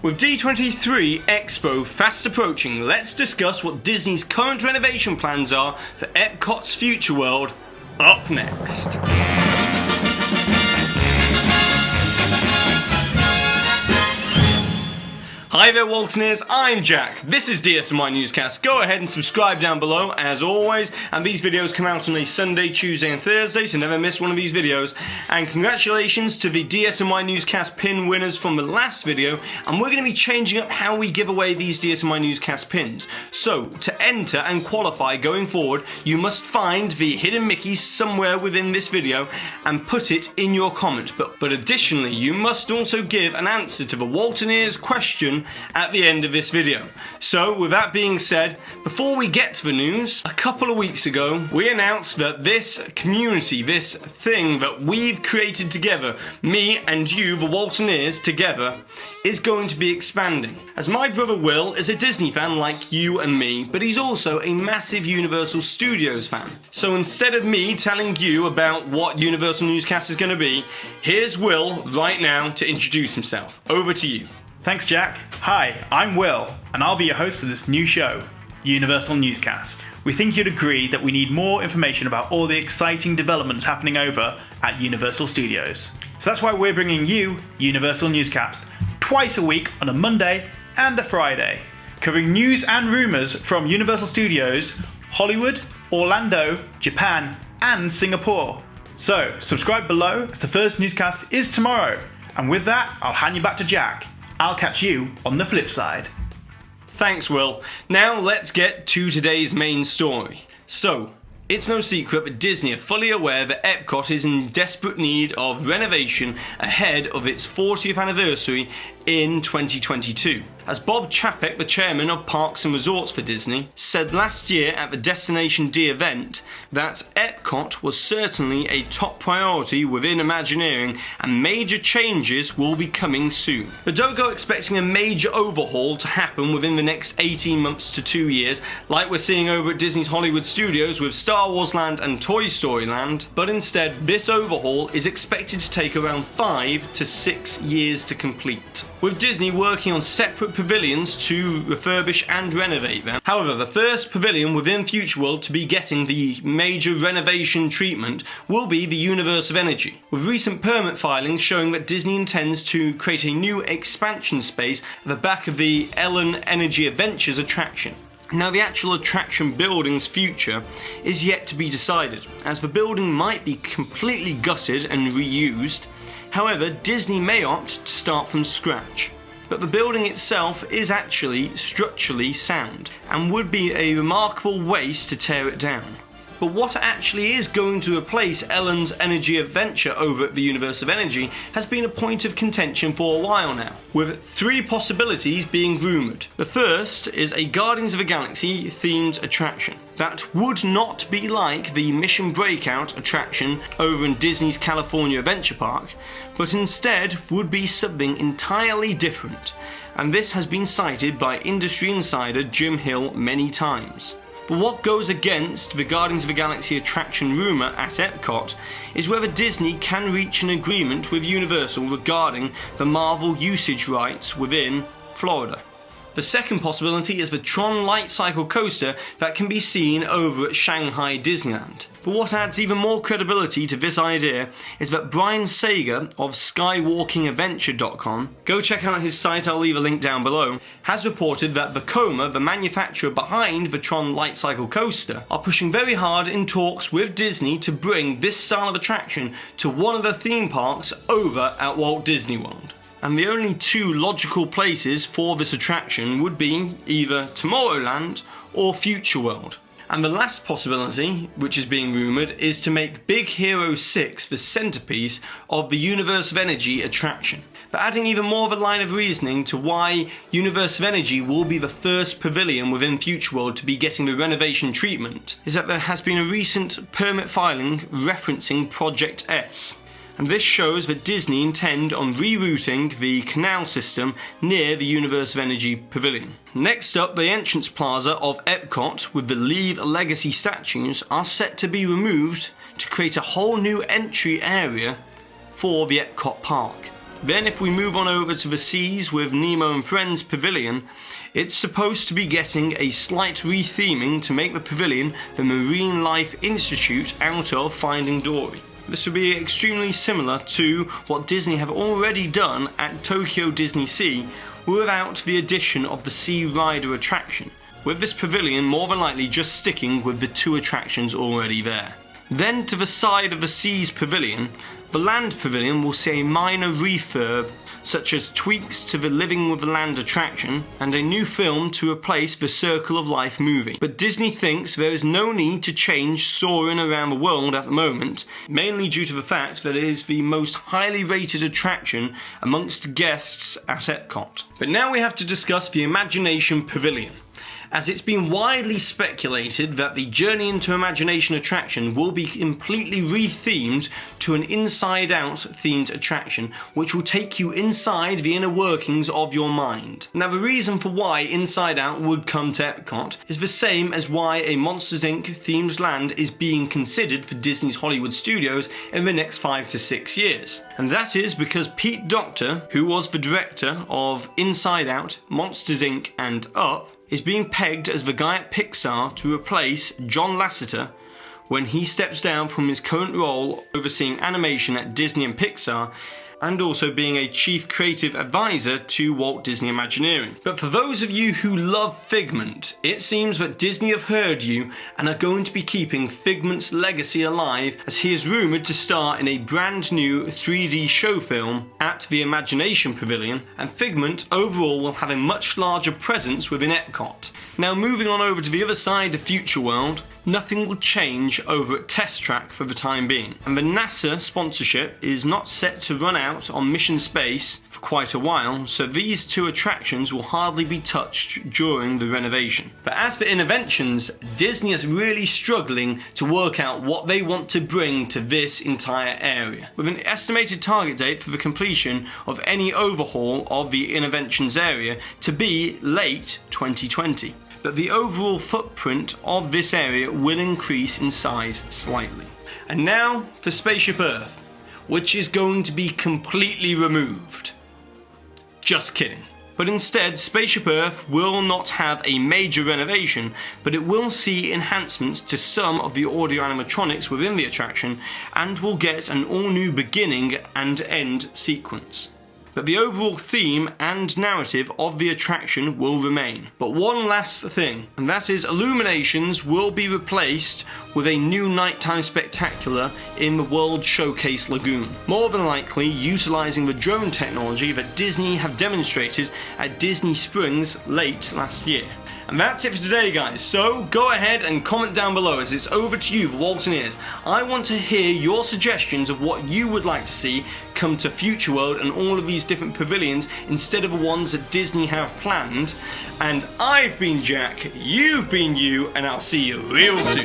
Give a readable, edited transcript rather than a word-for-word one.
With D23 Expo fast approaching, let's discuss what Disney's current renovation plans are for Epcot's future world up next. Hi there Waltoneers, I'm Jack. This is DSNY Newscast. Go ahead and subscribe down below as always, and these videos come out on a Sunday, Tuesday and Thursday, so never miss one of these videos. And congratulations to the DSNY Newscast pin winners from the last video, and we're going to be changing up how we give away these DSNY Newscast pins. So, to enter and qualify going forward, you must find the hidden Mickeys somewhere within this video and put it in your comment. But additionally, you must also give an answer to the Waltoneers question at the end of this video. So with that being said, before we get to the news, a couple of weeks ago we announced that this community, this thing that we've created together, me and you, the Waltoneers together, is going to be expanding. As my brother Will is a Disney fan like you and me, but he's also a massive Universal Studios fan. So instead of me telling you about what Universal Newscast is going to be, here's Will right now to introduce himself. Over to you. Thanks, Jack. Hi, I'm Will, and I'll be your host for this new show, Universal Newscast. We think you'd agree that we need more information about all the exciting developments happening over at Universal Studios. So that's why we're bringing you Universal Newscast twice a week on a Monday and a Friday, covering news and rumours from Universal Studios, Hollywood, Orlando, Japan, and Singapore. So subscribe below, as the first newscast is tomorrow. And with that, I'll hand you back to Jack. I'll catch you on the flip side. Thanks, Will. Now let's get to today's main story. So, it's no secret that Disney are fully aware that Epcot is in desperate need of renovation ahead of its 40th anniversary in 2022. As Bob Chapek, the chairman of Parks and Resorts for Disney, said last year at the Destination D event that Epcot was certainly a top priority within Imagineering and major changes will be coming soon. But don't go expecting a major overhaul to happen within the next 18 months to 2 years like we're seeing over at Disney's Hollywood Studios with Star Wars Land and Toy Story Land, but instead this overhaul is expected to take around 5 to 6 years to complete, with Disney working on separate pavilions to refurbish and renovate them. However, the first pavilion within Future World to be getting the major renovation treatment will be the Universe of Energy, with recent permit filings showing that Disney intends to create a new expansion space at the back of the Ellen Energy Adventures attraction. Now, the actual attraction building's future is yet to be decided, as the building might be completely gutted and reused. However, Disney may opt to start from scratch. But the building itself is actually structurally sound and would be a remarkable waste to tear it down. But what actually is going to replace Ellen's Energy Adventure over at the Universe of Energy has been a point of contention for a while now, with 3 possibilities being rumoured. The first is a Guardians of the Galaxy themed attraction that would not be like the Mission Breakout attraction over in Disney's California Adventure Park, but instead would be something entirely different, and this has been cited by industry insider Jim Hill many times. But what goes against the Guardians of the Galaxy attraction rumour at Epcot is whether Disney can reach an agreement with Universal regarding the Marvel usage rights within Florida. The second possibility is the Tron Light Cycle coaster that can be seen over at Shanghai Disneyland. But what adds even more credibility to this idea is that Brian Sager of skywalkingadventure.com, go check out his site, I'll leave a link down below, has reported that Vekoma, the manufacturer behind the Tron Light Cycle coaster, are pushing very hard in talks with Disney to bring this style of attraction to one of the theme parks over at Walt Disney World. And the only 2 logical places for this attraction would be either Tomorrowland or Future World. And the last possibility, which is being rumoured, is to make Big Hero 6 the centrepiece of the Universe of Energy attraction. But adding even more of a line of reasoning to why Universe of Energy will be the first pavilion within Future World to be getting the renovation treatment is that there has been a recent permit filing referencing Project S. And this shows that Disney intend on rerouting the canal system near the Universe of Energy Pavilion. Next up, the entrance plaza of Epcot with the Leave Legacy statues are set to be removed to create a whole new entry area for the Epcot park. Then if we move on over to the seas with Nemo and Friends Pavilion, it's supposed to be getting a slight retheming to make the pavilion the Marine Life Institute out of Finding Dory. This would be extremely similar to what Disney have already done at Tokyo Disney Sea without the addition of the Sea Rider attraction, with this pavilion more than likely just sticking with the 2 attractions already there. Then to the side of the Seas Pavilion, the Land Pavilion will see a minor refurb, such as tweaks to the Living with the Land attraction and a new film to replace the Circle of Life movie. But Disney thinks there is no need to change Soarin' Around the World at the moment, mainly due to the fact that it is the most highly rated attraction amongst guests at Epcot. But now we have to discuss the Imagination Pavilion, as it's been widely speculated that the Journey into Imagination attraction will be completely rethemed to an Inside Out themed attraction, which will take you inside the inner workings of your mind. Now the reason for why Inside Out would come to Epcot is the same as why a Monsters Inc. themed land is being considered for Disney's Hollywood Studios in the next 5 to 6 years. And that is because Pete Docter, who was the director of Inside Out, Monsters Inc. and Up, is being pegged as the guy at Pixar to replace John Lasseter when he steps down from his current role overseeing animation at Disney and Pixar, and also being a chief creative advisor to Walt Disney Imagineering. But for those of you who love Figment, it seems that Disney have heard you and are going to be keeping Figment's legacy alive, as he is rumoured to star in a brand new 3D show film at the Imagination Pavilion, and Figment overall will have a much larger presence within Epcot. Now moving on over to the other side of Future World, nothing will change over at Test Track for the time being, and the NASA sponsorship is not set to run out on Mission Space for quite a while, so these 2 attractions will hardly be touched during the renovation. But as for Innoventions, Disney is really struggling to work out what they want to bring to this entire area, with an estimated target date for the completion of any overhaul of the Innoventions area to be late 2020. But the overall footprint of this area will increase in size slightly. And now for Spaceship Earth, which is going to be completely removed. Just kidding. But instead, Spaceship Earth will not have a major renovation, but it will see enhancements to some of the audio animatronics within the attraction, and will get an all-new beginning and end sequence. But the overall theme and narrative of the attraction will remain. But one last thing, and that is Illuminations will be replaced with a new nighttime spectacular in the World Showcase Lagoon, more than likely utilising the drone technology that Disney have demonstrated at Disney Springs late last year. And that's it for today, guys. So go ahead and comment down below, as it's over to you, the Waltoneers. I want to hear your suggestions of what you would like to see come to Future World and all of these different pavilions instead of the ones that Disney have planned. And I've been Jack, you've been you, and I'll see you real soon.